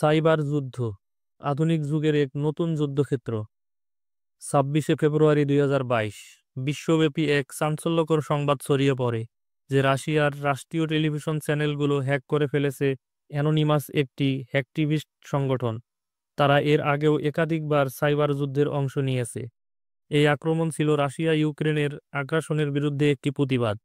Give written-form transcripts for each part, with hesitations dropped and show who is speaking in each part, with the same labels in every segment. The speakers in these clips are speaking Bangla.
Speaker 1: সাইবার যুদ্ধ আধুনিক যুগের এক নতুন যুদ্ধক্ষেত্র। 26শে ফেব্রুয়ারি 2022 বিশ্বব্যাপী এক চাঞ্চল্যকর সংবাদ ছড়িয়ে পড়ে যে রাশিয়ার রাষ্ট্রীয় টেলিভিশন চ্যানেলগুলো হ্যাক করে ফেলেছে অ্যানোনিমাস একটি হ্যাকটিভিস্ট সংগঠন। তারা এর আগেও একাধিকবার সাইবার যুদ্ধের অংশ নিয়েছে। এই আক্রমণ ছিল রাশিয়া ইউক্রেনের আগ্রাসনের বিরুদ্ধে একটি প্রতিবাদ।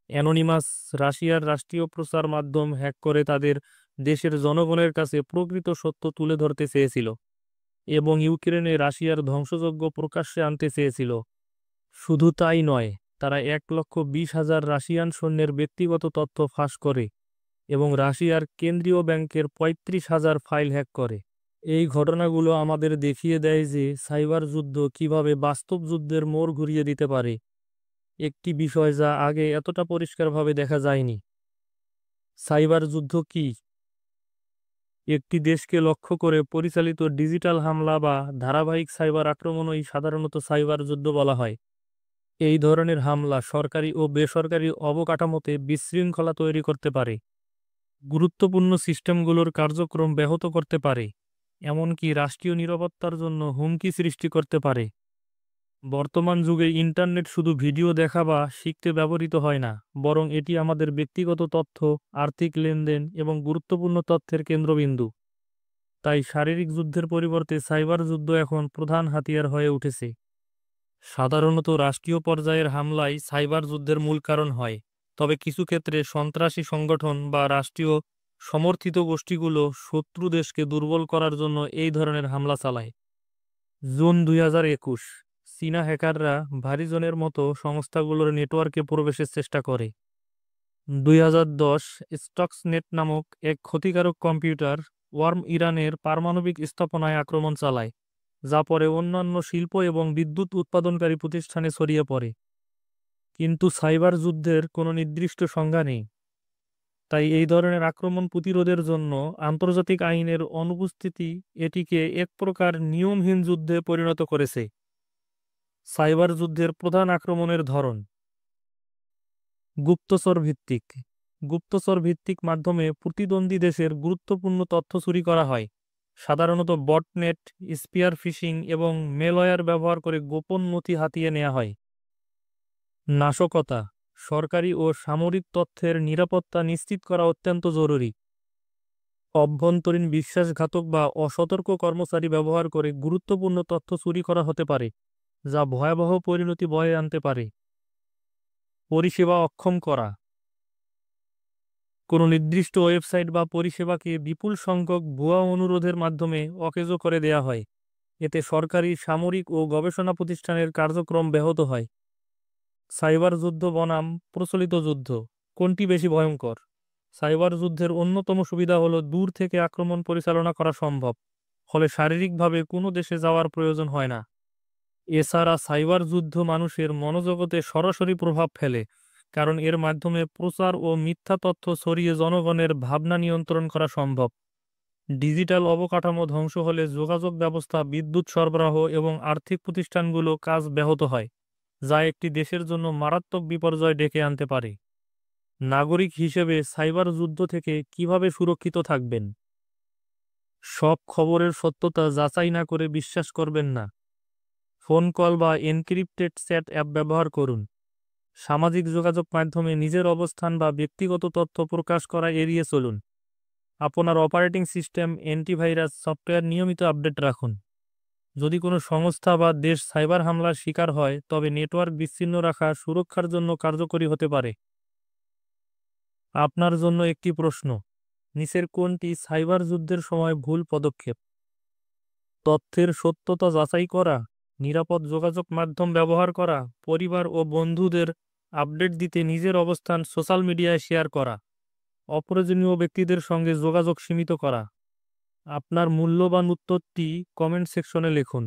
Speaker 1: অ্যানোনিমাস রাশিয়ার রাষ্ট্রীয় প্রচার মাধ্যম হ্যাক করে তাদের দেশের জনগণের কাছে প্রকৃত সত্য তুলে ধরতে চেয়েছিল এবং ইউক্রেনে রাশিয়ার ধ্বংসযজ্ঞ প্রকাশ্যে আনতে চেয়েছিল। শুধু তাই নয়, তারা 1,20,000 রাশিয়ান সৈন্যের ব্যক্তিগত তথ্য ফাঁস করে এবং রাশিয়ার কেন্দ্রীয় ব্যাংকের 35,000 ফাইল হ্যাক করে। এই ঘটনাগুলো আমাদের দেখিয়ে দেয় যে সাইবার যুদ্ধ কিভাবে বাস্তব যুদ্ধের মোড় ঘুরিয়ে দিতে পারে, একটি বিষয় যা আগে এতটা পরিষ্কারভাবে দেখা যায়নি। সাইবার যুদ্ধ কি? একটি দেশকে লক্ষ্য করে পরিচালিত ডিজিটাল হামলা বা ধারাবাহিক সাইবার আক্রমণই সাধারণত সাইবার যুদ্ধ বলা হয়। এই ধরনের হামলা সরকারি ও বেসরকারি অবকাঠামোতে বিশৃঙ্খলা তৈরি করতে পারে, গুরুত্বপূর্ণ সিস্টেমগুলোর কার্যক্রম ব্যাহত করতে পারে, এমনকি রাষ্ট্রীয় নিরাপত্তার জন্য হুমকি সৃষ্টি করতে পারে। বর্তমান যুগে ইন্টারনেট শুধু ভিডিও দেখা বা শিখতে ব্যবহৃত হয় না, বরং এটি আমাদের ব্যক্তিগত তথ্য, আর্থিক লেনদেন এবং গুরুত্বপূর্ণ তথ্যের কেন্দ্রবিন্দু। তাই শারীরিক যুদ্ধের পরিবর্তে সাইবার যুদ্ধ এখন প্রধান হাতিয়ার হয়ে উঠেছে। সাধারণত রাষ্ট্রীয় পর্যায়ের হামলাই সাইবার যুদ্ধের মূল কারণ হয়, তবে কিছু ক্ষেত্রে সন্ত্রাসী সংগঠন বা রাষ্ট্রীয় সমর্থিত গোষ্ঠীগুলো শত্রু দেশকে দুর্বল করার জন্য এই ধরনের হামলা চালায়। জুন 2021 চীনা হ্যাকাররা ভারিজনের মতো সংস্থাগুলোর নেটওয়ার্কে প্রবেশের চেষ্টা করে। 2010 স্টক্সনেট নামক এক ক্ষতিকারক কম্পিউটার ওয়ার্ম ইরানের পারমাণবিক স্থাপনায় আক্রমণ চালায়, যা পরে অন্যান্য শিল্প এবং বিদ্যুৎ উৎপাদনকারী প্রতিষ্ঠানে ছড়িয়ে পড়ে। কিন্তু সাইবার যুদ্ধের কোনো নির্দিষ্ট সংজ্ঞা নেই, তাই এই ধরনের আক্রমণ প্রতিরোধের জন্য আন্তর্জাতিক আইনের অনুপস্থিতি এটিকে এক প্রকার নিয়মহীন যুদ্ধে পরিণত করেছে। সাইবার যুদ্ধের প্রধান আক্রমণের ধরন: গুপ্তচর ভিত্তিক। গুপ্তচর ভিত্তিক মাধ্যমে প্রতিদ্বন্দ্বী দেশের গুরুত্বপূর্ণ তথ্য চুরি করা হয়, সাধারণত বটনেট, স্পিয়ার ফিশিং এবং মেলওয়্যার ব্যবহার করে গোপন নথি হাতিয়ে নেওয়া হয়। নাশকতা। সরকারি ও সামরিক তথ্যের নিরাপত্তা নিশ্চিত করা অত্যন্ত জরুরি। অভ্যন্তরীণ বিশ্বাসঘাতক বা অসতর্ক কর্মচারী ব্যবহার করে গুরুত্বপূর্ণ তথ্য চুরি করা হতে পারে, যা ভয়াবহ পরিণতি বয়ে আনতে পারে। পরিষেবা অক্ষম করা। কোনো নির্দিষ্ট ওয়েবসাইট বা পরিষেবাকে বিপুল সংখ্যক ভুয়া অনুরোধের মাধ্যমে অকেজো করে দেয়া হয়। এতে সরকারি, সামরিক ও গবেষণা প্রতিষ্ঠানের কার্যক্রম ব্যাহত হয়। সাইবার যুদ্ধ বনাম প্রচলিত যুদ্ধ, কোনটি বেশি ভয়ঙ্কর? সাইবার যুদ্ধের অন্যতম সুবিধা হলো দূর থেকে আক্রমণ পরিচালনা করা সম্ভব, ফলে শারীরিকভাবে কোনো দেশে যাওয়ার প্রয়োজন হয় না। এছাড়া সাইবার যুদ্ধ মানুষের মনোজগতে সরাসরি প্রভাব ফেলে, কারণ এর মাধ্যমে প্রচার ও মিথ্যা তথ্য ছড়িয়ে জনগণের ভাবনা নিয়ন্ত্রণ করা সম্ভব। ডিজিটাল অবকাঠামো ধ্বংস হলে যোগাযোগ ব্যবস্থা, বিদ্যুৎ সরবরাহ এবং আর্থিক প্রতিষ্ঠানগুলো কাজ ব্যাহত হয়, যা একটি দেশের জন্য মারাত্মক বিপর্যয় ডেকে আনতে পারে। নাগরিক হিসেবে সাইবার যুদ্ধ থেকে কিভাবে সুরক্ষিত থাকবেন? সব খবরের সত্যতা যাচাই না করে বিশ্বাস করবেন না। ফোন কল বা এনক্রিপ্টেড চ্যাট অ্যাপ ব্যবহার করুন। সামাজিক যোগাযোগ মাধ্যমে নিজের অবস্থান বা ব্যক্তিগত তথ্য প্রকাশ করা এড়িয়ে চলুন। আপনার অপারেটিং সিস্টেম, অ্যান্টিভাইরাস সফটওয়্যার নিয়মিত আপডেট রাখুন। যদি কোনো সংস্থা বা দেশ সাইবার হামলার শিকার হয়, তবে নেটওয়ার্ক বিচ্ছিন্ন রাখা সুরক্ষার জন্য কার্যকরী হতে পারে। আপনার জন্য একটি প্রশ্ন: নিচের কোনটি সাইবার যুদ্ধের সময় ভুল পদক্ষেপ? তথ্যের সত্যতা যাচাই করা, নিরাপদ যোগাযোগ মাধ্যম ব্যবহার করা, পরিবার ও বন্ধুদের আপডেট দিতে নিজের অবস্থান সোশ্যাল মিডিয়ায় শেয়ার করা, অপ্রয়োজনীয় ব্যক্তিদের সঙ্গে যোগাযোগ সীমিত করা। আপনার মূল্যবান উত্তরটি কমেন্ট সেকশনে লিখুন।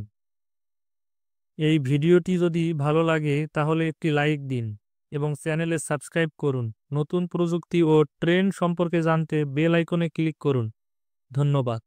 Speaker 1: এই ভিডিওটি যদি ভালো লাগে তাহলে একটি লাইক দিন এবং চ্যানেলে সাবস্ক্রাইব করুন। নতুন প্রযুক্তি ও ট্রেন্ড সম্পর্কে জানতে বেল আইকনে ক্লিক করুন। ধন্যবাদ।